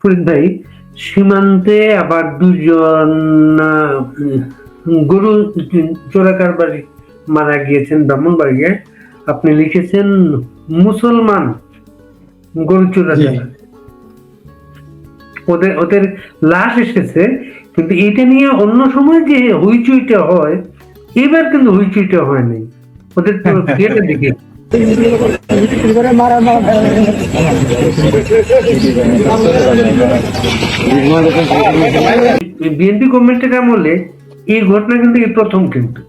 ফরিদ ভাই, সীমান্তে আবার দুজন গরু চোরাকারবারি মারা গিয়েছেন ব্রাহ্মণবাড়িয়ায়। আপনি লিখেছেন মুসলমান গরু চোরাকার, ওদের ওদের লাশ এসেছে, কিন্তু এটা নিয়ে অন্য সময় যে হইচইটা হয়, এবার কিন্তু হইচইটা হয়নি। ওদের তো ইয়েটা দেখে বিএনপি গভর্নমেন্টের আমলে এই ঘটনা কিন্তু এই প্রথম। কিন্তু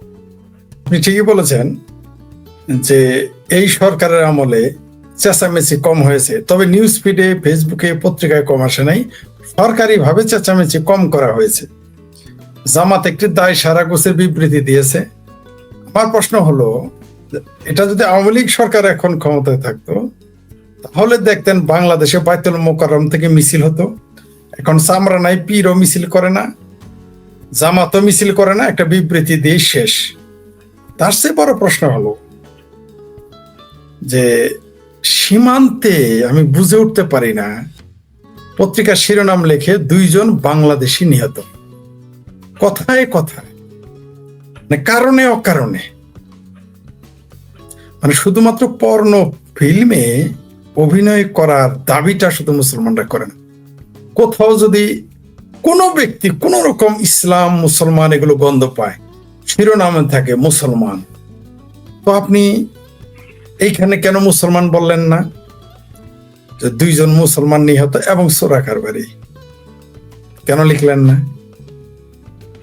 আপনি ঠিকই বলেছেন যে এই সরকারের আমলে চেঁচামেচি কম হয়েছে, তবে নিউজ ফিডে, ফেসবুকে, পত্রিকায় কম আসে নাই। সরকারি ভাবে চেঁচামেচি কম করা হয়েছে। জামাত একটি দায় সারা গোছের বিবৃতি দিয়েছে। আমার প্রশ্ন হলো, এটা যদি আওয়ামী লীগ সরকার এখন ক্ষমতায় থাকতো, তাহলে দেখতেন বাংলাদেশে বাইতুল মোকাররম থেকে মিছিল হতো। এখন চামড়া নাই, পীরও মিছিল করে না, জামাতও মিছিল করে না, একটা বিবৃতি দিয়ে শেষ। তার চেয়ে বড় প্রশ্ন হলো যে সীমান্তে আমি বুঝে উঠতে পারি না, পত্রিকার শিরোনাম লেখে 2 জন বাংলাদেশি নিহত। কথায় কথায়, মানে কারণে অকারণে, মানে শুধুমাত্র পর্ন ফিল্মে অভিনয় করার দাবিটা শুধু মুসলমানরা করে না। কোথাও যদি কোনো ব্যক্তি কোন রকম ইসলাম মুসলমান এগুলো গন্ধ পায়, শিরোনামে থাকে মুসলমান, তো আপনি এইখানে কেন মুসলমান বললেন না? যে 2 জন মুসলমান নিহত এবং চোরাকারবারি কেন লিখলেন না?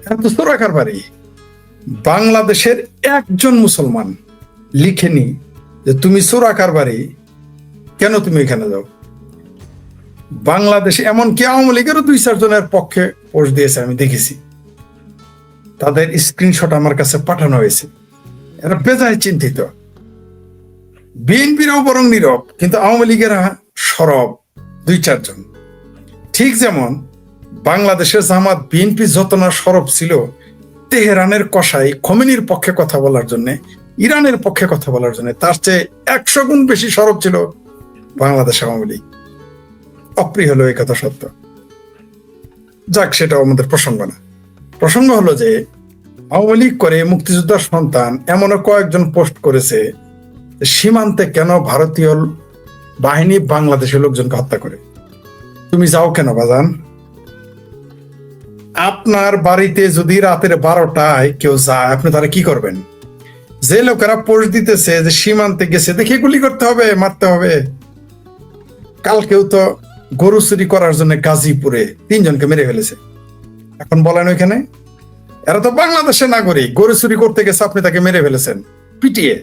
এখন তো চোরাকারবারি। বাংলাদেশের একজন মুসলমান লিখেনি যে তুমি চোরাকারবারি, কেন তুমি এখানে যাও। বাংলাদেশে এমনকি আওয়ামী লীগেরও 2-4 জনের পক্ষে পোস্ট দিয়েছে, আমি দেখেছি, তাদের স্ক্রিনশট আমার কাছে পাঠানো হয়েছে। এরা বেজায় চিন্তিত। বিএনপিরাও বরং নীরব, কিন্তু আওয়ামী লীগেরা সরব 2-4 জন। ঠিক যেমন বাংলাদেশের জামাত বিএনপি যত না সরব ছিল, তেহরানের কসাই খোমেনির পক্ষে কথা বলার জন্য, ইরানের পক্ষে কথা বলার জন্য, তার চেয়ে 100 গুণ বেশি সরব ছিল বাংলাদেশ আওয়ামী লীগ। অপ্রিয় হলো এই কথা সত্য। যাক, সেটা আমাদের প্রসঙ্গ না। প্রসঙ্গ হলো যে আওয়ামী লীগ করে মুক্তিযোদ্ধার সন্তান এমনও কয়েকজন পোস্ট করেছে সীমান্তে কেন ভারতীয় বাহিনী বাংলাদেশের লোকজনকে হত্যা করে। তুমি যাও কেন বাজান? আপনার বাড়িতে যদি রাতের 12টায় কেউ যায়, আপনি তারা কি করবেন? যে লোকেরা পোস্ট দিতেছে যে সীমান্তে গেছে, দেখে গুলি করতে হবে, মারতে হবে। কালকেও তো গরু চুরি করার জন্য গাজীপুরে 3 জনকে মেরে ফেলেছে। এখন বলেন ওইখানে, এরা তো বাংলাদেশের নাগরিক, গরু চুরি করতে গেছে, আপনি তাকে মেরে ফেলেছেন পিটিয়ে।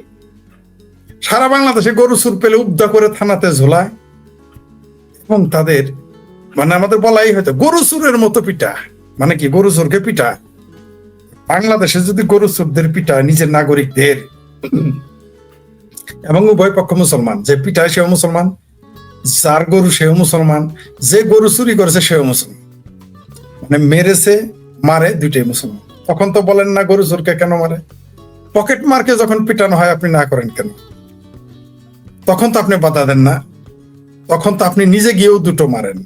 সারা বাংলাদেশে গরু চুর পেলে উদ্ধার করে থানাতে ঝোলায়, এবং তাদের মানে আমাদের বলাই হয়তো গরু চুরের মতো পিটা। মানে কি, গরু চোরকে পিটা? বাংলাদেশে যদি গরু চোরদের পিটা নিজের নাগরিকদের, এবং উভয় পক্ষ মুসলমান, যে পিটায় সেও মুসলমান, যার গরু সেও মুসলমান, যে গরু চুরি করেছে সেও মুসলমান, মানে মেরেছে মারে দুইটাই মুসলমান, তখন তো বলেন না গরু চোরকে কেন মারে? পকেট মারকে যখন পিটানো হয় আপনি না করেন কেন? তখন তো আপনি বাধা দেন না, তখন তো আপনি নিজে গিয়েও দুটো মারেন।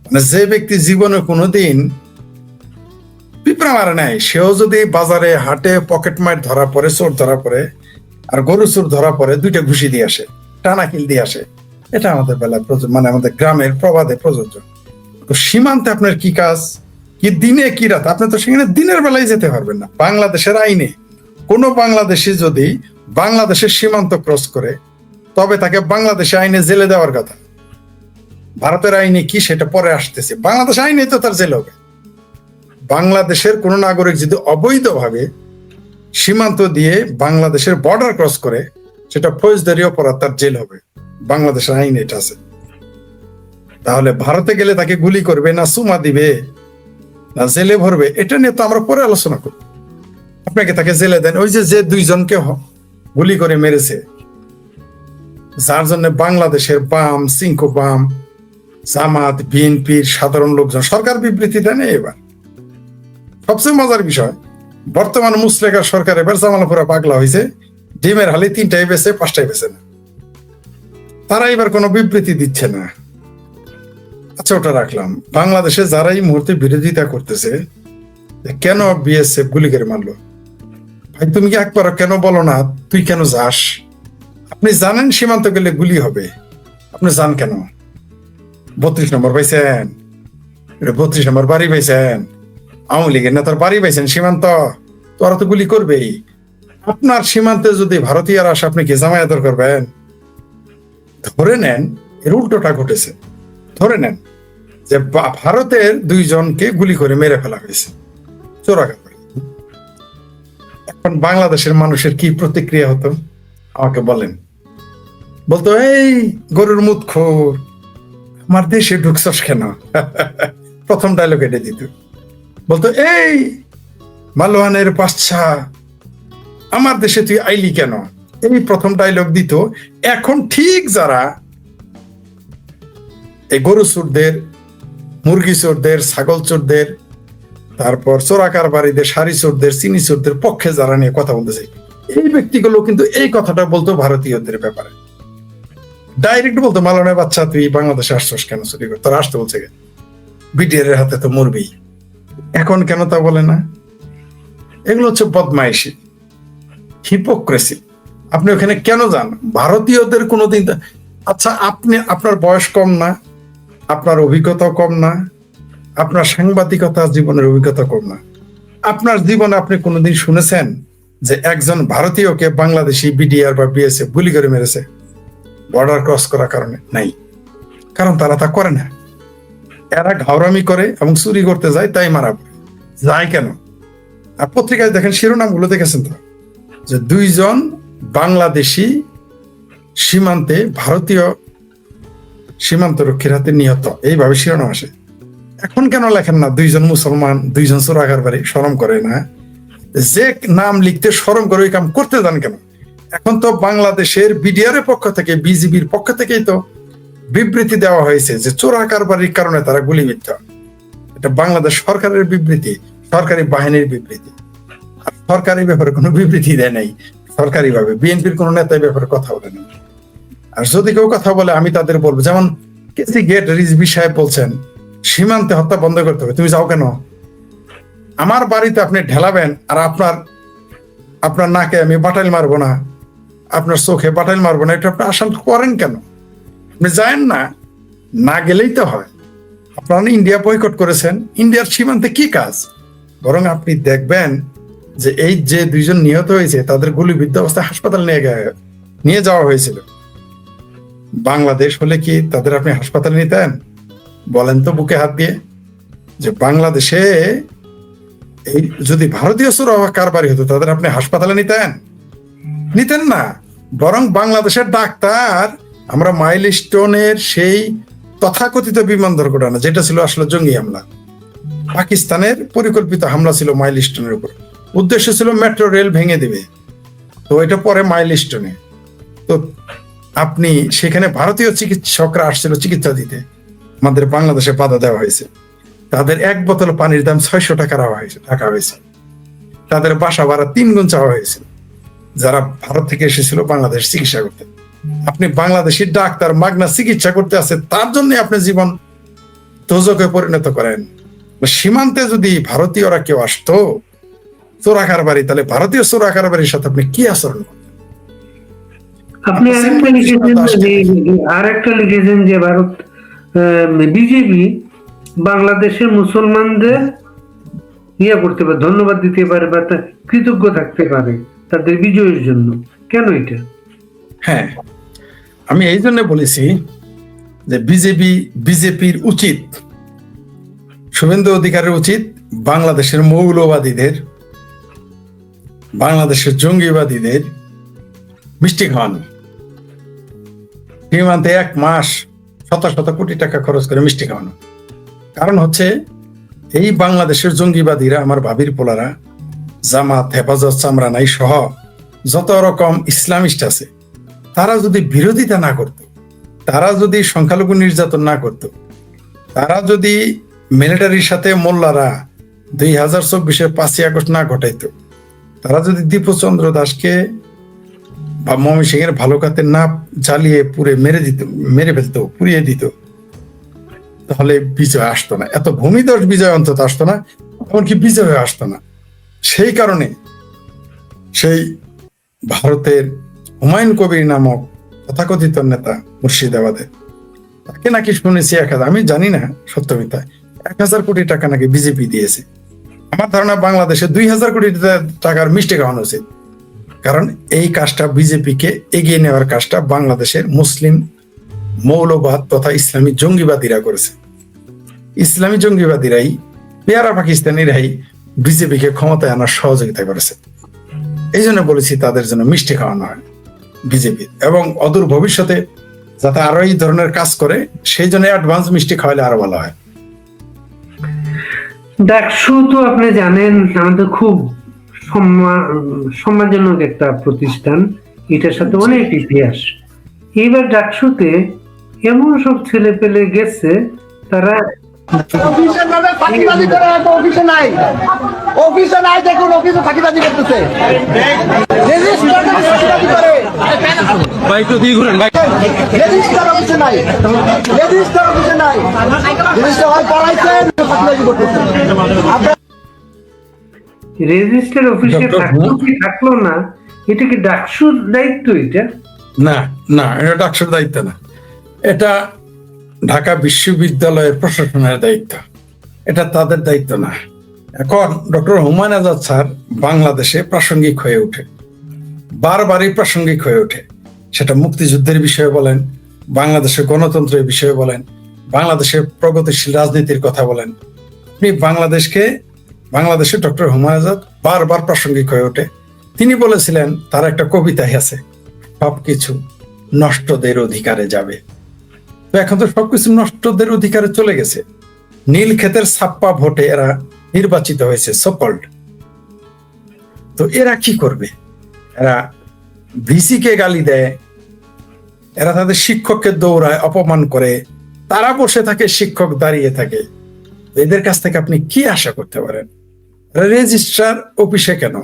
মানে যে ব্যক্তি জীবনে কোনোদিন পিঁপড়া মারে নাই, সেও যদি বাজারে হাটে পকেট মার ধরা পড়ে, চোর ধরা পড়ে, আর গরু চোর ধরা পড়ে, 2টা ঘুষি দিয়ে আসে, টানা কিল দিয়ে আসে। এটা আমাদের বেলায় মানে আমাদের গ্রামের প্রবাদে প্রযোজ্য। তো সীমান্তে আপনার কি কাজ? কি দিনে কি রাত? আপনি তো সেখানে দিনের বেলায় যেতে পারবেন না। বাংলাদেশের আইনে কোনো বাংলাদেশি যদি বাংলাদেশের সীমান্ত ক্রস করে, তবে তাকে বাংলাদেশের আইনে জেলে দেওয়ার কথা। ভারতের আইনে কি সেটা পরে আসতেছে, বাংলাদেশ আইনে তো তার জেল হবে। বাংলাদেশের কোন নাগরিক যদি অবৈধভাবে সীমান্ত দিয়ে বাংলাদেশের বর্ডার ক্রস করে, সেটা ফৌজদারি অপরাধ, তার জেল হবে। বাংলাদেশের আইন এটা আছে। তাহলে ভারতে গেলে তাকে গুলি করবে না চুমা দিবে না জেলে ভরবে, এটা নিয়ে তো আমরা পরে আলোচনা করব। আপনাকে তাকে জেলে দেন। ওই যে 2 জনকে গুলি করে মেরেছে, যার জন্য বাংলাদেশের বাম, সিংকো বাম, জামাত, বিএনপির সাধারণ লোকজন সরকার বিবৃতি দেন। এবার সবচেয়ে মজার বিষয়, বর্তমান মুসলেকা সরকার এবার জামালপুরা পাগলা হয়েছে, ডিমের হালি 3টাই বেছে, 5টাই বেছে না। তারা এবার কোনো বিবৃতি দিচ্ছে না। আচ্ছা, ওটা রাখলাম। বাংলাদেশে যারা এই মুহূর্তে বিরোধিতা করতেছে যে কেন বিএসএফ গুলি করে মারলো, ভাই তুমি কি একবার কেন বলো না তুই কেন যাস? আপনি জানেন সীমান্ত গেলে গুলি হবে, আপনি যান কেন? 32 নম্বর পাইছেন, 32 নম্বর বাড়ি পাইছেন, আওয়ামী লীগের নেতার বাড়ি পাইছেন সীমান্ত, তোরা তো গুলি করবেই। আপনার সীমান্তে যদি ভারতীয়রা আসে আপনি কি জামায়াত করবেন? ধরে নেন এর উল্টোটা ঘটেছে। ধরে নেন যে ভারতের 2 জনকে গুলি করে মেরে ফেলা হয়েছে চোরাকারবারি। এখন বাংলাদেশের মানুষের কি প্রতিক্রিয়া হতো আমাকে বলেন? বলতো এই গরুর মুতখোর, আমার দেশে ঢুকছস কেন? প্রথম ডায়লগ এটা দিত। বলতো এই মালওয়ানের বাচ্চা, আমার দেশে তুই আইলি কেন? এই প্রথম ডায়লগ দিত। এখন ঠিক যারা এই গরু চোরদের, মুরগি চোরদের, ছাগল চোরদের, তারপর চোরাকারবারিদের, শাড়ি চোরদের, চিনি চোরদের পক্ষে যারা নিয়ে কথা বলতেছে, এই ব্যক্তিগুলো কিন্তু এই কথাটা বলতো ভারতীয়দের ব্যাপারে। ডাইরেক্ট বলতো মালনের বাচ্চা তুই বাংলাদেশে আসছস কেন চুরি করে, তোর আসতে বলছে কেন, বিটিআর এর হাতে তো মরবি। এখন কেন তা বলে না? এগুলো হচ্ছে বদমাইশি, হিপোক্রেসি। আপনি ওখানে কেন যান? ভারতীয়দের কোনোদিন, আচ্ছা আপনি, আপনার বয়স কম না, আপনার অভিজ্ঞতা কম না, আপনার সাংবাদিকতা জীবনের অভিজ্ঞতা কম না, আপনার জীবনে আপনি কোনোদিন শুনেছেন যে একজন ভারতীয়কে বাংলাদেশি বিডিআর বা বিএসএফ গুলি করে মেরেছে বর্ডার ক্রস করার কারণে? নাই, কারণ তারা তা করে না। এরা ঘাওরামি করে এবং চুরি করতে যায়, তাই মারা পড়ে যায়। কেন? আর পত্রিকায় দেখেন শিরোনামগুলো দেখেছেন তো, যে 2 জন বাংলাদেশি সীমান্তে ভারতীয় সীমান্ত রক্ষীর হাতে নিহত, এইভাবে শিরোনাম আসে। এখন কেন লেখেন না 2 জন মুসলমান, 2 জন চোরাকারবারি? শরম করে না? যে নাম লিখতে শরম করে ওই কাম করতে যান কেন? এখন তো বাংলাদেশের বিডিআর এর পক্ষ থেকে, বিজিবির পক্ষ থেকেই তো বিবৃতি দেওয়া হয়েছে যে চোরাকারবারির কারণে তারা গুলিবিদ্ধ। এটা বাংলাদেশ সরকারের বিবৃতি, সরকারি বাহিনীর বিবৃতি। আর সরকারি ব্যাপারে কোনো বিবৃতি দেয় নাই সরকারি ভাবে। বিএনপির কোন নেতা ব্যাপারে কথা বলে না। আর যদি কেউ কথা বলে আমি তাদের বলবো, যেমন কেসি গেট রিজভী সাহেব বলছেন সীমান্তে হত্যা বন্ধ করতে হবে, তুমি যাও কেন? আমার বাড়িতে আপনি ঢেলাবেন আর আপনার নাকে আমি বাটাইল মারবো না, আপনার চোখে বাটাইল মারবো না, এটা আপনি আশা করেন কেন? আপনি যায়েন না, না গেলেই তো হয়। আপনারা ইন্ডিয়া বয়কট করেছেন, ইন্ডিয়ার সীমান্তে কি কাজ? বরং আপনি দেখবেন যে এই যে 2 জন নিহত হয়েছে তাদের গুলিবিদ্ধ অবস্থায় হাসপাতাল নিয়ে যাওয়া হয়েছিল। বাংলাদেশ হলে কি তাদের আপনি হাসপাতালে নিতেন? বলেন তো বুকে হাত দিয়ে, যে বাংলাদেশে এই যদি ভারতীয় চোরাকারবারি হতো তাদের আপনি হাসপাতালে নিতেন না। বরং বাংলাদেশের ডাক্তার আমরা মাইলস্টোনের সেই তথাকথিত বিমান দুর্ঘটনা, যেটা ছিল আসলে জঙ্গি হামলা, পাকিস্তানের পরিকল্পিত হামলা ছিল মাইলস্টোনের উপর, উদ্দেশ্য ছিল মেট্রো রেল ভেঙে দেবে, তো এটা পরে মাইলস্টোনে। তো আপনি সেখানে ভারতীয় চিকিৎসকরা আসছিল চিকিৎসা দিতে, আমাদের বাংলাদেশে বাধা দেওয়া হয়েছে। তাদের 1 বোতল পানির দাম 600 টাকা রাখা হয়েছে। তাদের বাসা ভাড়া 3 গুণ চাওয়া হয়েছে যারা ভারত থেকে এসেছিল বাংলাদেশ চিকিৎসা করতে। আপনি বাংলাদেশি ডাক্তার মাগনা চিকিৎসা করতে আছে, তার জন্য আপনি জীবন দোজকে পরিণত করেন। সীমান্তে যদি ভারতীয়রা কেউ আসতো চোরাকারবারি, তাহলে ভারতীয় চোরাকারবারির সাথে আপনি কি আচরণ করতেন? আপনি আরেকটা লিখেছেন যে ভারত বিজেপি বাংলাদেশের মুসলমানদের করতে পারে, ধন্যবাদ দিতে পারে বা কৃতজ্ঞ থাকতে পারে তাদের বিজয়ের জন্য। কেন এটা? হ্যাঁ, আমি এই জন্য বলেছি যে বিজেপির উচিত, শুভেন্দু অধিকারের উচিত বাংলাদেশের মৌলবাদীদের, বাংলাদেশের জঙ্গিবাদীদের মিষ্টি খাওয়ানো। সীমান্তে 1 মাস শত শত কোটি টাকা খরচ করে মিষ্টি খাওয়ানো। কারণ হচ্ছে এই বাংলাদেশের জঙ্গিবাদীরা, আমার ভাবির পোলারা, জামাত, হেফাজত, চামরানাই সহ যত রকম ইসলামিস্ট আছে, তারা যদি বিরোধিতা না করত, তারা যদি সংখ্যালঘু নির্যাতন না করত, তারা যদি মিলিটারির সাথে মোল্লারা 2024-এর 5ই আগস্ট না ঘটাইতো, তারা যদি দীপচন্দ্র দাসকে বা ময়মনসিংহের ভালুকাতে না জ্বালিয়ে পুড়ে মেরে ফেলতো, পুড়িয়ে দিত, তাহলে বিজয় আসতো না, এত ভূমিধস বিজয় অন্তত আসতো না, এমনকি বিজয় আসতো না। সেই কারণে সেই ভারতের হুমায়ুন কবির নামক তথাকথিত নেতা মুর্শিদাবাদের, তাকে নাকি শুনেছি 1,000, আমি জানি না সত্য মিথ্যা, 1,000 কোটি টাকা নাকি বিজেপি দিয়েছে। আমার ধারণা বাংলাদেশে 2,000 কোটি টাকার মিষ্টি খাওয়ানো উচিত, কারণ এই কাজটা বিজেপিকে এগিয়ে নেওয়ার কাজটা বাংলাদেশের মুসলিম মৌলবাদ তথা ইসলামী জঙ্গিবাদীরা করেছে। ইসলামী জঙ্গিবাদীরাই, পেয়ারা পাকিস্তানিরাই বিজেপিকে ক্ষমতায় আনার সহযোগিতা করেছে। এই জন্য বলেছি তাদের জন্য মিষ্টি খাওয়ানো হয় বিজেপি, এবং অদূর ভবিষ্যতে যাতে আরো এই ধরনের কাজ করে সেই জন্য অ্যাডভান্স মিষ্টি খাওয়ালে আরো ভালো হয়। ডাকসু তো আপনি জানেন আমাদের খুব সম্মানজনক একটা প্রতিষ্ঠান, এটার সাথে অনেক ইতিহাস। এইবার ডাকসুতে এমন সব ছেলে পেলে গেছে, তারা অফিসের নামে ফাঁকিবাজি করে, অফিসে নাই, অফিসে নাই, দেখুন অফিসে ফাঁকিবাজি করতেছে, রেজিস্টার ফাঁকিবাজি করে, রেজিস্টার অফিসে নাই, রেজিস্টার অফিসে নাই, রেজিস্টার হয় পড়াইছেন, ফাঁকিবাজি করতেছে। রেজিস্টার অফিসে থাকলো কি থাকলো না, এটা কি ডাকসুর দায়িত্ব? এটা না, না, এটা ডাকসুর দায়িত্ব না, এটা ঢাকা বিশ্ববিদ্যালয়ের প্রশাসনের দায়িত্ব, এটা তাদের দায়িত্ব না। এখন ডক্টর হুমায়ুন আজাদ স্যার বাংলাদেশে প্রাসঙ্গিক হয়ে ওঠে, বারবারই প্রাসঙ্গিক হয়ে ওঠে, সেটা মুক্তিযুদ্ধের বিষয়ে বলেন, বাংলাদেশের গণতন্ত্রের বিষয়ে বলেন, বাংলাদেশের প্রগতিশীল রাজনীতির কথা বলেন, আপনি বাংলাদেশে ডক্টর হুমায়ুন আজাদ বারবার প্রাসঙ্গিক হয়ে ওঠে। তিনি বলেছিলেন, তার একটা কবিতাই আছে, সবকিছু নষ্টদের অধিকারে যাবে। তো এখন তো সবকিছু নষ্টদের অধিকারে চলে গেছে। নীল ক্ষেতের ছাপ্পা ভোটে এরা নির্বাচিত হয়েছে সকল্ড। তো এরা কি করবে? এরা ভিসি কে গালি দেয়, এরা তাদের শিক্ষককে দৌড়ায়, অপমান করে, তারা বসে থাকে, শিক্ষক দাঁড়িয়ে থাকে। এদের কাছ থেকে আপনি কি আশা করতে পারেন? রেজিস্ট্রার অফিসে কেন?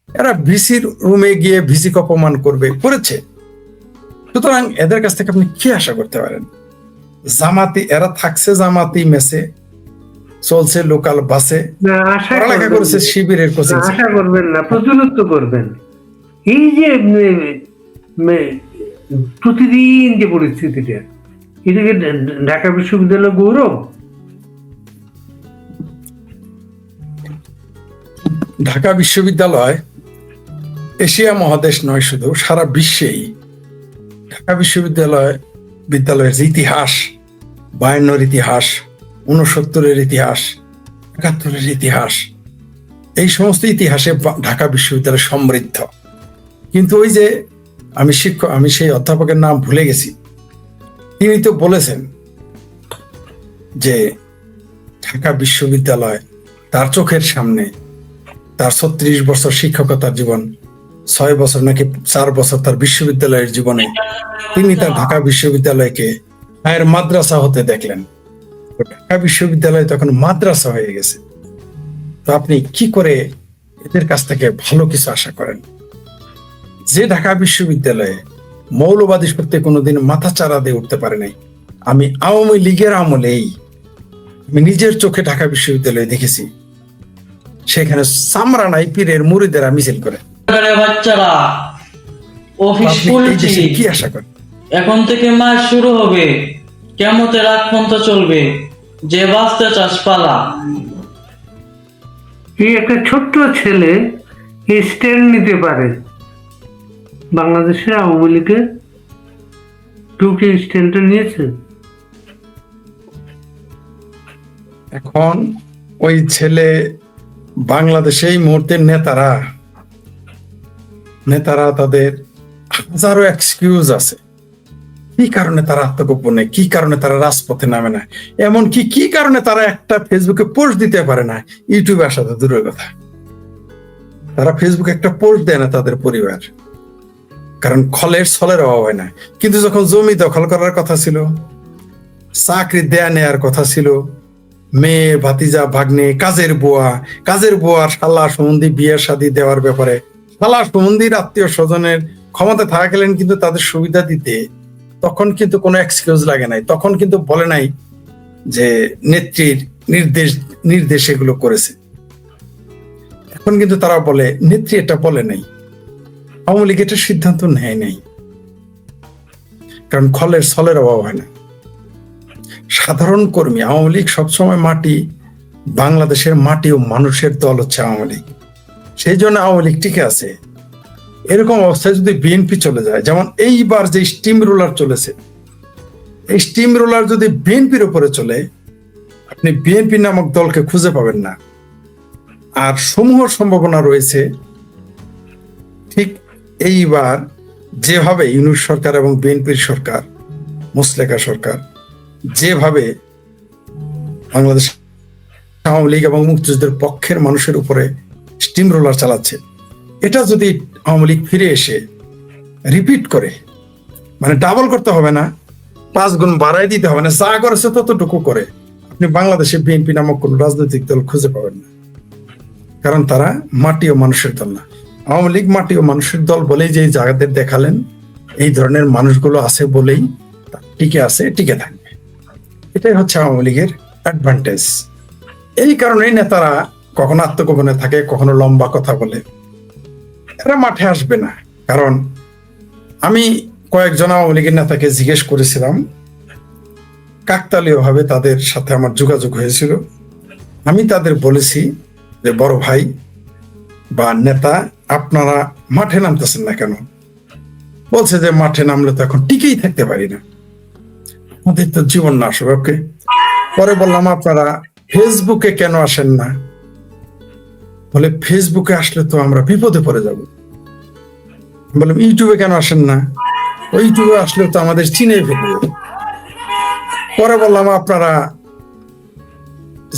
এরা ভিসির রুমে গিয়ে ভিসিকে অপমান করেছে। সুতরাং এদের কাছ থেকে আপনি কি আশা করতে পারেন? জামাতি, এরা থাকছে জামাতি মেসে, চলছে লোকাল বাসে, পড়ালেখা করেছে শিবিরের কোচিং। আশা করবেন না, প্রচলিত করবেন। এই যে প্রতিদিন যে পরিস্থিতিটা, এটাকে ঢাকা বিশ্ববিদ্যালয় গৌরব। ঢাকা বিশ্ববিদ্যালয় এশিয়া মহাদেশ নয়, শুধু সারা বিশ্বেই ঢাকা বিদ্যালয়ের ইতিহাস, 52-এর ইতিহাস, 69-এর ইতিহাস, 71-এর ইতিহাস, এই সমস্ত ইতিহাসে ঢাকা বিশ্ববিদ্যালয় সমৃদ্ধ। কিন্তু ওই যে আমি সেই অধ্যাপকের নাম ভুলে গেছি, তিনি তো বলেছেন যে ঢাকা বিশ্ববিদ্যালয় তার চোখের সামনে, তার 36 বছর শিক্ষকতার জীবন, 6 বছর নাকি 4 বছর তার বিশ্ববিদ্যালয়ের জীবনে তিনি তার ঢাকা বিশ্ববিদ্যালয়কে মায়ের মাদ্রাসা হতে দেখলেন। ঢাকা বিশ্ববিদ্যালয় তখন মাদ্রাসা হয়ে গেছে। তো আপনি কি করে এদের কাছ থেকে ভালো কিছু আশা করেন? যে ঢাকা বিশ্ববিদ্যালয়ে মৌলবাদী সত্যি কোনোদিন মাথা চারা দিয়ে উঠতে পারে নাই। আমি আওয়ামী লীগের আমলেই আমি নিজের চোখে ঢাকা বিশ্ববিদ্যালয়ে দেখেছি, সেখানে চামড়া নাই পীরের মুরিদেরা মিছিল করে। বাচ্চারা অফিস খুলছি, কি আশা করেন? এখন থেকে মাস শুরু হবে, কেমতের রাত পর্যন্ত চলবে, যে বাঁচতে চাস পালা। এই একটা ছোট্ট ছেলে স্ট্যান্ড নিতে পারে, বাংলাদেশের আওয়ামী লীগের ঢুকে স্ট্যান্ডটা নিয়েছে। এখন ওই ছেলে, বাংলাদেশে এই মুহূর্তের নেতারা তাদের হাজারো এক্সকিউজ আছে, কি কারণে তারা আত্মগোপনে, কি কারণে তারা রাজপথে নামে না, এমনকি কি কারণে তারা একটা ফেসবুকে পোস্ট দিতে পারে না। ইউটিউবে আসা তো দূরের কথা, তারা ফেসবুকে একটা পোস্ট দেয় না তাদের পরিবার, কারণ ছলের অভাব হয় না। কিন্তু যখন জমি দখল করার কথা ছিল, চাকরি দেয়া নেয়ার কথা ছিল, মেয়ে, ভাতিজা, ভাগ্নে, কাজের বুয়ার শালা সম্বন্ধী বিয়ের শাদী দেওয়ার ব্যাপারে শালা সম্বন্ধীর আত্মীয় স্বজনের ক্ষমতা থাকলেন কিন্তু তাদের সুবিধা দিতে, তখন কিন্তু কোনো এক্সকিউজ লাগে নাই। তখন কিন্তু বলে নাই যে নেত্রীর নির্দেশ এগুলো করেছে। এখন কিন্তু তারা বলে নেত্রী এটা বলে নাই, আওয়ামী লীগ এটা সিদ্ধান্ত নেয় নাই, কারণ খলের ছলের অভাব হয় না। সাধারণ কর্মী আওয়ামী লীগ সবসময় বাংলাদেশের মাটি ও মানুষের দল হচ্ছে আওয়ামী লীগ, সেই জন্য আওয়ামী লীগ টিকে আছে। এরকম অবস্থায় যদি বিএনপি চলে যায়, যেমন এইবার যে স্টিম রোলার চলেছে, এই স্টিম রোলার যদি বিএনপির উপরে চলে, আপনি বিএনপি নামক দলকে খুঁজে পাবেন না। আর সমূহ সম্ভাবনা রয়েছে ঠিক এইবার যেভাবে ইউনূস সরকার এবং বিএনপির সরকার, মুসলেকা সরকার যেভাবে বাংলাদেশ আওয়ামী লীগ এবং মুক্তিযুদ্ধের পক্ষের মানুষের উপরে স্টিম রোলার চালাচ্ছে, এটা যদি আওয়ামী লীগ ফিরে এসে রিপিট করে, মানে ডাবল করতে হবে না, 5 গুণ বাড়াই দিতে হবে না, যা করেছে ততটুকু করে, আপনি বাংলাদেশে বিএনপি নামক কোন রাজনৈতিক দল খুঁজে পাবেন না। কারণ তারা মাটি ও মানুষের দল না। আওয়ামী লীগ মাটি ও মানুষের দল বলেই যে জায়গাদের দেখালেন, এই ধরনের মানুষগুলো আছে বলেই টিকে আছে, টিকে থাকবে। এটাই হচ্ছে আওয়ামী লীগের অ্যাডভান্টেজ। এই কারণেই নেতারা কখনো আত্মগোপনে থাকে, কখনো লম্বা কথা বলে। এরা মাঠে আসবে না। কারণ আমি কয়েকজন আওয়ামী লীগের নেতাকে জিজ্ঞেস করেছিলাম, কাকতালীয় ভাবে তাদের সাথে আমার যোগাযোগ হয়েছিল। আমি তাদের বলেছি যে বড় ভাই বা নেতা, আপনারা মাঠে নামতেছেন না কেন? বলছে যে মাঠে নামলে তো এখন টিকেই থাকতে পারি না, আমাদের তো জীবন নাশ হবে। ওকে, পরে বললাম আপনারা ফেসবুকে কেন আসেন না? বলে ফেসবুকে আসলে তো আমরা বিপদে পড়ে যাব। বললাম ইউটিউবে কেন আসেন না? ওই ইউটিউবে আসলে তো আমাদের চিনে ফেলবে। পরে বললাম আপনারা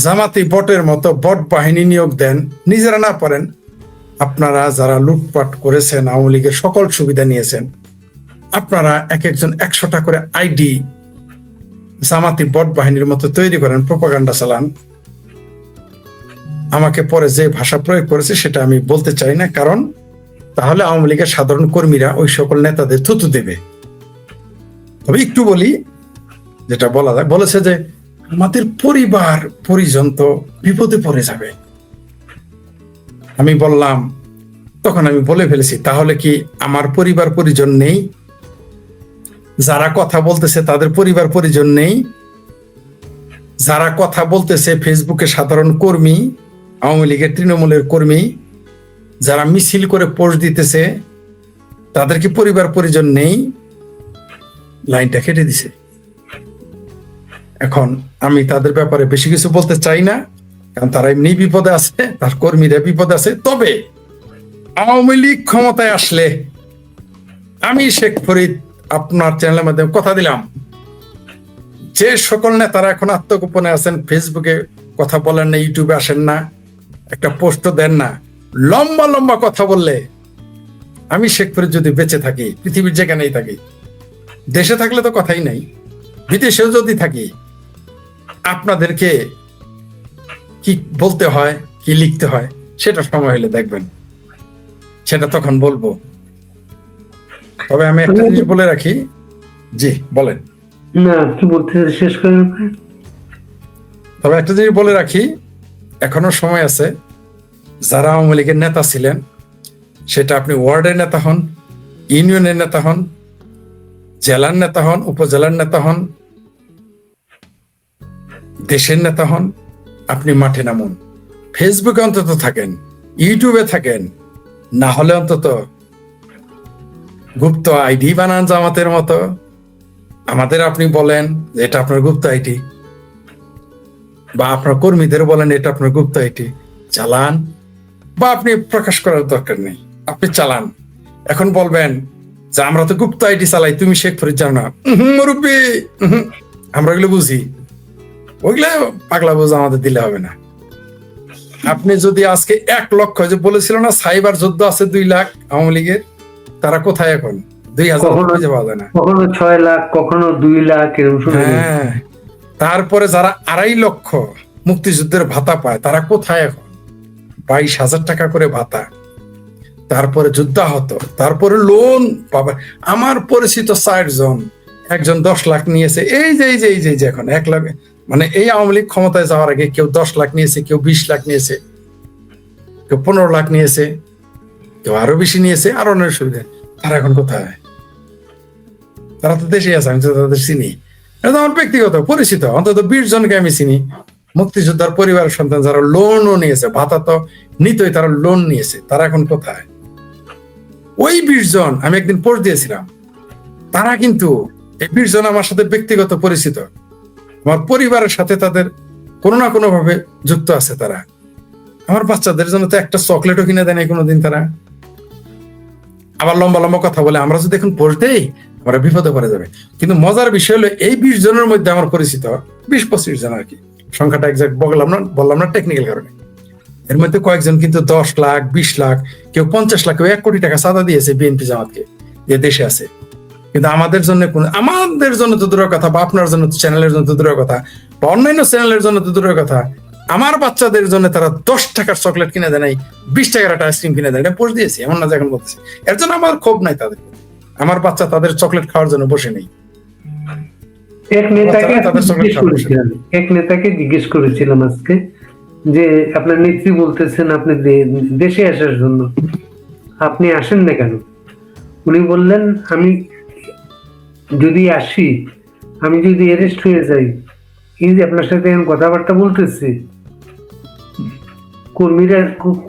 জামাতি বটের মতো বট বাহিনী নিয়োগ দেন, নিজেরা না পারেন। আপনারা যারা লুটপাট করেছেন, আওয়ামী লীগের সকল সুবিধা নিয়েছেন, আপনারা এক একজন 100টা করে আইডি জামাতি বট বাহিনীর মতো তৈরি করেন, প্রোপাগান্ডা চালান। আমাকে পরে যে ভাষা প্রয়োগ করেছে সেটা আমি বলতে চাই না, কারণ তাহলে আওয়ামী লীগের সাধারণ কর্মীরা ওই সকল নেতাদের থুতু দেবে। তবে একটু বলি, যেটা বলা যায়, বলেছে যে আমাদের পরিবার পরিজন তো বিপদে পড়ে যাবে। আমি বললাম, তখন আমি বলে ফেলেছি, তাহলে কি আমার পরিবার পরিজন নেই? যারা কথা বলতেছে তাদের পরিবার পরিজন নেই? যারা কথা বলতেছে ফেসবুকে সাধারণ কর্মী, আওয়ামী লীগের তৃণমূলের কর্মী, যারা মিছিল করে পোস্ট দিতেছে, তাদের কি পরিবার পরিজন নেই? লাইনটা কেটে দিছে। এখন আমি তাদের ব্যাপারে বেশি কিছু বলতে চাই না, কারণ তারা এমনি বিপদে আছে, তার কর্মীরা বিপদে আছে। তবে আওয়ামী লীগ ক্ষমতায় আসলে আমি শেখ ফরিদ আপনার চ্যানেলের মাধ্যমে কথা দিলাম, যে সকল নেতারা এখন আত্মগোপনে আছেন, ফেসবুকে কথা বলেন না, ইউটিউবে আসেন না, একটা পোস্ট দেন না, লম্বা লম্বা কথা বললে, আমি শেখ ফরিদ যদি বেঁচে থাকি, পৃথিবীর যেখানেই থাকি, দেশে থাকলে তো কথাই নাই, বিদেশেও যদি থাকি, আপনাদেরকে কি বলতে হয়, কি লিখতে হয়, সেটা সময় হলে দেখবেন, সেটা তখন বলবো। তবে আমি একটা জিনিস বলে রাখি। জি বলেন। না, কি বলতে শেষ করেন আপনি? তবে একটা জিনিস বলে রাখি, এখনো সময় আছে। যারা আওয়ামী লীগের নেতা ছিলেন, সেটা আপনি ওয়ার্ডের নেতা হন, ইউনিয়নের নেতা হন, জেলার নেতা হন, উপজেলার নেতা হন, দেশের নেতা হন, আপনি মাঠে নামুন। ফেসবুকে অন্তত থাকেন, ইউটিউবে থাকেন, না হলে অন্তত গুপ্ত আইডি বানান জামাতের মতো। আমাদের আপনি বলেন যে এটা আপনার গুপ্ত আইডি, বা আপনার কর্মীদের বলেন এটা আপনার গুপ্ত আইডি, চালান। বা আপনি প্রকাশ করার দরকার নেই, আপনি চালান। এখন বলবেন যে আমরা তো গুপ্ত আইডি চালাই, তুমি শেখ ফরিদ জানো না। মুরব্বী, আমরা ওগুলো বুঝি, ওইগুলো পাগলা বোঝা আমাদের দিলে হবে না। আপনি যদি আজকে 1 লক্ষ, যে বলেছিল না সাইবার যুদ্ধ আছে 2 লাখ আওয়ামী লীগের, তারা কোথায় এখন? 2000 খুঁজে পাওয়া যায় না। কখনো 6 লাখ, কখনো 2 লাখ, এরকম শুনে। হ্যাঁ, তারপরে যারা 2.5 লক্ষ মুক্তিযুদ্ধের ভাতা পায়, তারা কোথায় এখন? 22,000 টাকা করে ভাতা। তারপরে যুদ্ধাহত, তারপরে লোন পাবে। আমার পরিচিত 60 জন, একজন 10 লাখ নিয়েছে। এই যে এখন 1 লাখ মানে এই আওয়ামী লীগ ক্ষমতায় যাওয়ার আগে কেউ 10 লাখ নিয়েছে, কেউ 20 লাখ নিয়েছে, কেউ 15 লাখ নিয়েছে, কেউ আরো বেশি নিয়েছে, আরো অনেক সুবিধা। তারা এখন কোথায়? তারা তো দেশে আছে, আমি তো তাদের চিনি। এটা তো আমার ব্যক্তিগত পরিচিত, অন্তত 20 জনকে আমি চিনি মুক্তিযোদ্ধার পরিবারের সন্তান যারা লোনও নিয়েছে, ভাতা তো নিতই, তারা লোন নিয়েছে। তারা এখন কোথায়? ওই 20 জন আমি একদিন পোস্ট দিয়েছিলাম, তারা কিন্তু এই 20 জন আমার সাথে ব্যক্তিগত পরিচিত, আমার পরিবারের সাথে তাদের কোনো না কোনো ভাবে যুক্ত আছে। তারা আমার বাচ্চাদের জন্য তো একটা চকলেটও কিনে দেয় নাই কোনোদিন। তারা আবার লম্বা লম্বা কথা বলে, আমরা যদি এখন পোস্ট দেই আমরা বিপদে পড়ে যাবে। কিন্তু মজার বিষয় হলো এই 20 জনের মধ্যে আমার পরিচিত 20-25 জন আর কি, সংখ্যাটা এক্সাক্ট বললাম না টেকনিক্যাল কারণে। এর মধ্যে কয়েকজন কিন্তু 10 লাখ, 20 লাখ, কেউ 50 লাখ, কেউ 1 কোটি টাকা চাঁদা দিয়েছে বিএনপি জামাতকে, যে দেশে আছে। কিন্তু আমাদের জন্য তো দূরের কথা, বা আপনার জন্য তো চ্যানেলের জন্য তো দূরের কথা, বা অন্যান্য চ্যানেলের জন্য তো দূরের কথা, আমার বাচ্চাদের জন্য তারা 10 টাকার চকলেট কিনে দেয় নাই, 20 টাকার একটা আইসক্রিম কিনে দেয়। এটা পোস্ট দিয়েছি, এমন না যে এখন বলতেছি। এর জন্য আমার ক্ষোভ নাই তাদের, আমার বাচ্চা তাদের চকলেট খাওয়ার জন্য বসে নেই। এক নেতাকে জিজ্ঞেস করেছিলাম আজকে যে আপনার নেত্রী বলতেছেন আপনি দেশে আসার জন্য, আপনি আসেন না কেন? উনি বললেন আমি যদি আসি, আমি যদি অ্যারেস্ট হয়ে যাই, এই যে আপনার সাথে এখন কথাবার্তা বলতেছি, কর্মীরা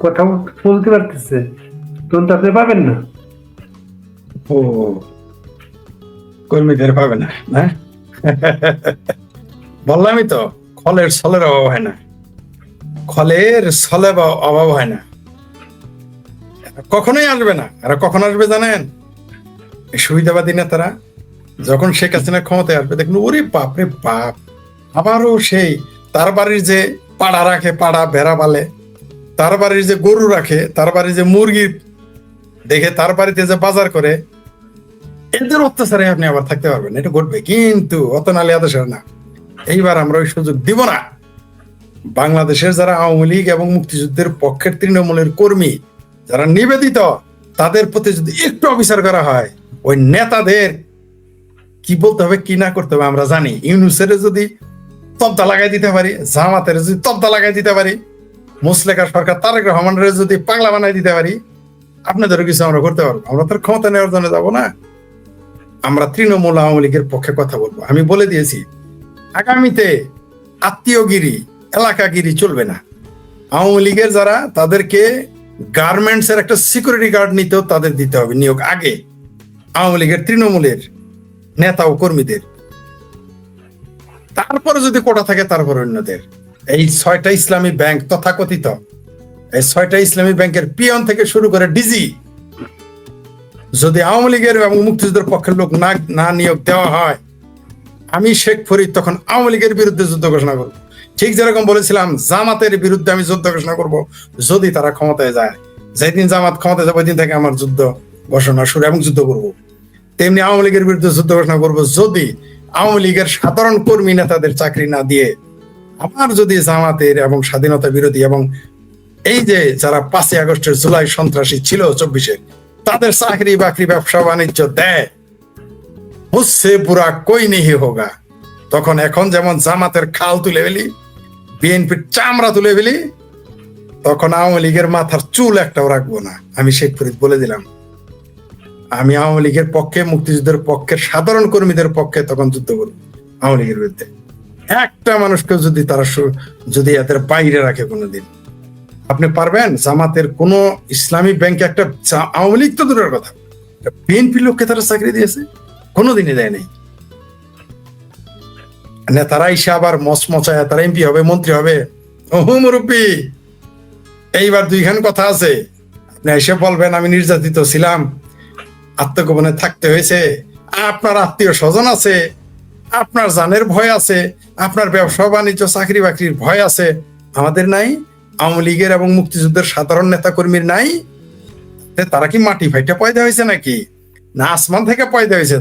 কথা বলতে পারতেছে, তখন তো আপনি পাবেন না। ও, কর্মীদের পাবে না, না? বললামই তো, খলের ছলের অভাব হয় না, খলের ছলে অভাব হয় না, কখনোই আসবে না। আর কখন আসবে জানেন? সুবিধাবাদী নেতারা যখন শেখ হাসিনা ক্ষমতায় আসবে, দেখুন ওরে বাপ রে বাপ, আবারও সেই তার বাড়ির যে পাড়া রাখে, পাড়া ভেড়া পালে, তার বাড়ির যে গরু রাখে, তার বাড়ির যে মুরগি দেখে, তার বাড়িতে যে বাজার করে, এদের অত্যাচারে আপনি আবার থাকতে পারবেন, এটা ঘটবে। কিন্তু অত নালে আদেশের না, এইবার আমরা ওই সুযোগ দিব না। বাংলাদেশের যারা আওয়ামী লীগ এবং মুক্তিযুদ্ধের পক্ষের তৃণমূলের কর্মী, যারা নিবেদিত, তাদের প্রতি যদি একটু অবিচার করা হয়, ওই নেতাদের কি বলতে হবে, কি না করতে হবে আমরা জানি। ইউনূসের যদি তবদা লাগাই দিতে পারি, জামাতের যদি তবদা লাগাই দিতে পারি, মুসলেকা সরকার তারেক রহমানের যদি পাগলা বানাই দিতে পারি, আপনাদেরও কিছু আমরা করতে পারবো। আমরা তার ক্ষমতা নেওয়ার জন্য যাবো না, আমরা তৃণমূল আওয়ামী লীগের পক্ষে কথা বলবো। আমি বলে দিয়েছি, আগামীতে আত্মীয়গিরি, এলাকাগিরি চলবে না। আওয়ামী লীগের যারা, তাদেরকে গার্মেন্টস এর একটা সিকিউরিটি গার্ড নিতেও তাদের দিতে হবে নিয়োগ আগে, আওয়ামী লীগের তৃণমূলের নেতা ও কর্মীদের। তারপরে যদি কোটা থাকে তারপর অন্যদের। এই 6টা ইসলামী ব্যাংক তথাকথিত, এই 6টা ইসলামী ব্যাংকের পিয়ন থেকে শুরু করে ডিজি, যদি আওয়ামী লীগের এবং মুক্তিযুদ্ধের পক্ষের লোক না নিয়োগ দেওয়া হয়, আমি শেখ ফরিদ তখন আওয়ামী লীগের বিরুদ্ধে যুদ্ধ ঘোষণা করবো। ঠিক যেরকম বলেছিলাম জামাতের বিরুদ্ধে আমি যুদ্ধ ঘোষণা করব যদি তারা ক্ষমতায় যায়। যেদিন জামাত ক্ষমতায় যাবে ওই দিন থেকে আমার যুদ্ধ ঘোষণা শুরু, এবং যুদ্ধ করবো। তেমনি আওয়ামী লীগের বিরুদ্ধে যুদ্ধ ঘোষণা করবো যদি আওয়ামী লীগের সাধারণ কর্মী নেতাদের চাকরি না দিয়ে, আমার যদি জামাতের এবং স্বাধীনতা বিরোধী এবং এই যে যারা 5ই আগস্টের জুলাই সন্ত্রাসী ছিল 24-এ, তাদের চাকরি বাকরি ব্যবসা বাণিজ্য দেয়, মুঝসে বুরা কোই নেহি হোগা, তখন এখন যেমন জামাতের খাল তুলে ফেলি, বিএনপির চামড়া তুলে ফেলি, তখন আওয়ামী লীগের মাথার চুল একটাও রাখবো না। আমি শেখ ফরিদ বলে দিলাম, আমি আওয়ামী লীগের পক্ষে, মুক্তিযুদ্ধের পক্ষের সাধারণ কর্মীদের পক্ষে তখন যুদ্ধ করবো আওয়ামী লীগের বিরুদ্ধে। একটা মানুষকে যদি তারা যদি এদের বাইরে রাখে কোনোদিন, আপনি পারবেন? জামাতের কোন ইসলামী ব্যাংকে একটা আওয়ামী লীগ তো দূরের কথা, বিএনপি লোককে তারা চাকরি দিয়েছে? কোনোদিনই দেয় নাই। নেতারা এসে আবার মচমচায় তারা এমপি হবে, মন্ত্রী হবে। ওহু মুরব্বী, এইবার 2খান কথা আছে। আপনি এসে বলবেন আমি নির্যাতিত ছিলাম, আত্মগোপনে থাকতে হয়েছে, আপনার আত্মীয় স্বজন আছে, আপনার জানের ভয় আছে, আপনার ব্যবসা বাণিজ্য চাকরি বাকরির ভয় আছে, আমাদের নাই? আওয়ামী লীগের এবং মুক্তিযুদ্ধের সাধারণ নেতা কর্মীর নাই? তারা কি মাটি ফাইটা পয়দা হয়েছে নাকি, না আসমান থেকে পয়দা হয়েছে?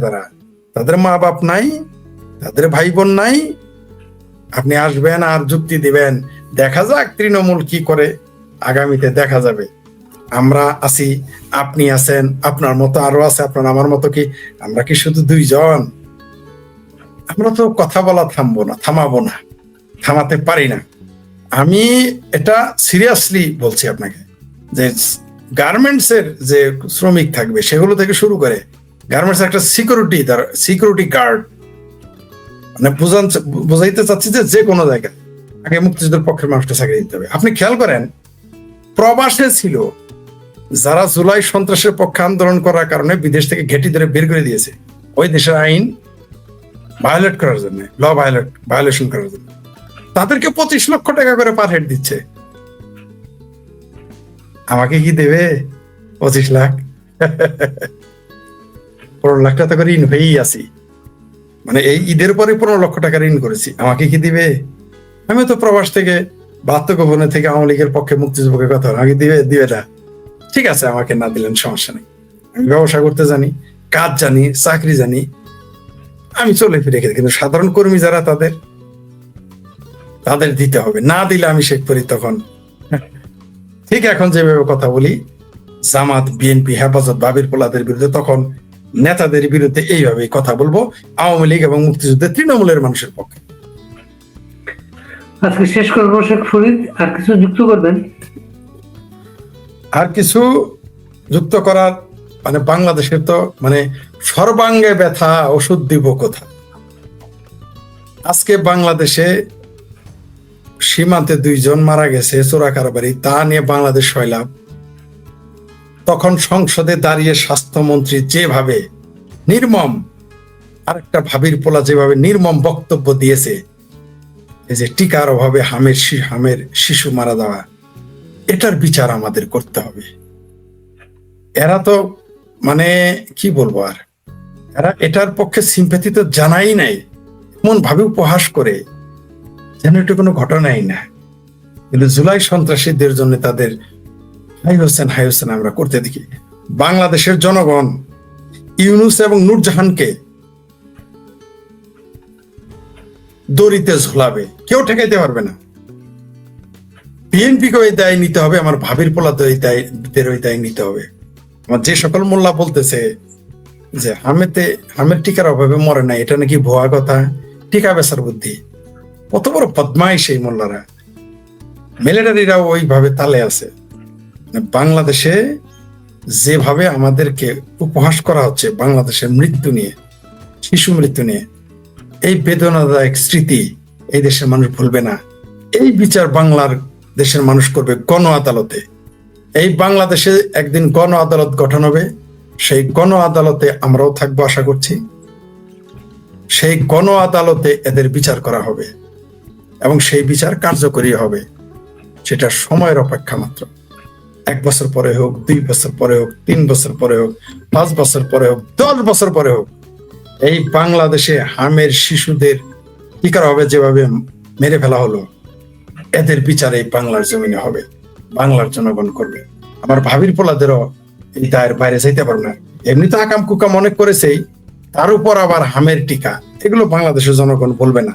তাদের মা বাপ নাই, তাদের ভাই বোন নাই? আপনি আসবেন আর যুক্তি দিবেন, দেখা যাক তৃণমূল কি করে, আগামীতে দেখা যাবে। আমরা আছি, আপনি আছেন, আপনার মতো আরো আছে, আপনার আমার মতো। কি আমরা কি শুধু 2 জন? আমরা তো কথা বলা থামাবো না। থামাতে পারি না। আমি এটা সিরিয়াসলি বলছি আপনাকে যে গার্মেন্টস এর যে শ্রমিক থাকবে সেগুলো থেকে শুরু করে গার্মেন্টস একটা সিকিউরিটি গার্ড, মানে বোঝাইতে চাচ্ছি যে কোনো জায়গায় আগে মুক্তিযুদ্ধের পক্ষের মানুষকে চাকরি দিতে হবে। আপনি খেয়াল করেন, প্রবাসে ছিল যারা জুলাই সন্ত্রাসের পক্ষে আন্দোলন করার কারণে বিদেশ থেকে ঘেঁটি ধরে বের করে দিয়েছে ওই দেশের আইন ভায়োলেট করার জন্য, ভায়োলেশন করার জন্য, তাদেরকে 25 লক্ষ টাকা করে পার হেড দিচ্ছে। আমাকে কি দেবে 25 লাখ? 15 লাখ টাকা করে ঋণ হয়েই আছি, মানে এই ঈদের পরে 15 লক্ষ টাকা ঋণ করেছি। আমাকে কি দিবে? আমি তো প্রবাস থেকে বাত্যগোপনে থেকে আওয়ামী লীগের পক্ষে মুক্তিযুদ্ধের কথা, আমাকে দিবে না। ঠিক আছে, আমাকে না দিলেন সমস্যা নেই, আমি ব্যবসা করতে জানি, কাজ জানি, চাকরি জানি, আমি চলে ফিরে খেতে। কিন্তু সাধারণ কর্মী যারা তাদের দিতে হবে, না দিলে আমি শেখ করি তখন। ঠিক এখন যেভাবে কথা বলি জামাত, বিএনপি, হেফাজত, বাবির পোলাদের বিরুদ্ধে, তখন নেতাদের বিরুদ্ধে এইভাবে কথা বলবো আওয়ামী লীগ এবং মুক্তিযুদ্ধের তৃণমূলের মানুষের পক্ষে। আজকে শেষ করবো শেখ ফরিদ, আর কিছু যুক্ত করবেন? আর কিছু যুক্ত করার মানে বাংলাদেশের তো মানে সর্বাঙ্গে ব্যথা, ওষুধ দিব কোথা। আজকে বাংলাদেশে সীমান্তে 2 জন মারা গেছে চোরা কারবারি, তা নিয়ে বাংলাদেশ সয়লাভ। তখন সংসদে দাঁড়িয়ে স্বাস্থ্যমন্ত্রী যেভাবে নির্মম, আরেকটা ভাবির পোলা যেভাবে নির্মম বক্তব্য দিয়েছে, এই যে টিকার অভাবে হামের শিশু মারা যাওয়া, এটার বিচার আমাদের করতে হবে। এরা তো মানে কি বলবো, আর এরা এটার পক্ষে সিম্প্যাথি তো জানাই নাই, এমন ভাবে উপহাস করে যেন এটা কোনো ঘটনাই না। কিন্তু জুলাই সন্ত্রাসীদের জন্য তাদের হাই হোসেন আমরা করতে দেখি। বাংলাদেশের জনগণ ইউনূস এবং নূরজাহানকে দড়িতে ঝোলাবে, কেউ ঠেকাইতে পারবে না। বিএনপিকে ওই দায় নিতে হবে, আমার ভাবির পোলাতে ওই দায় নিতে হবে। আমার যে সকল মোল্লা বলতেছে যে হামের টিকার অভাবে মরে নাই, এটা নাকি ভুয়া কথা, টিকা বেচার বুদ্ধি। কত বড় বদমাইশ সেই মোল্লারা, মিলিটারিরাও ওইভাবে তালে আছে। বাংলাদেশে যেভাবে আমাদেরকে উপহাস করা হচ্ছে বাংলাদেশের মৃত্যু নিয়ে, শিশু মৃত্যু নিয়ে, এই বেদনাদায়ক স্মৃতি এই দেশের মানুষ ভুলবে না। এই বিচার বাংলার দেশের মানুষ করবে গণ আদালতে। এই বাংলাদেশে একদিন গণ আদালত গঠন হবে, সেই গণ আদালতে আমরাও থাকবো আশা করছি। সেই গণ আদালতে এদের বিচার করা হবে এবং সেই বিচার কার্যকরী হবে। সেটা সময়ের অপেক্ষা মাত্র। 1 বছর পরে হোক, 2 বছর পরে হোক, 3 বছর পরে হোক, 5 বছর পরে হোক, 10 বছর পরে হোক, এই বাংলাদেশে হামের শিশুদের টিকার হবে যেভাবে মেরে ফেলা হলো, এদের বিচার এই বাংলার জমিনে হবে, বাংলার জনগণ করবে। আমার ভাবির পোলাদেরও এই দায়ের বাইরে যাইতে পারবে না। এমনি তো আকাম কুকাম অনেক করেছেই, তার উপর আবার হামের টিকা, এগুলো বাংলাদেশের জনগণ বলবে না।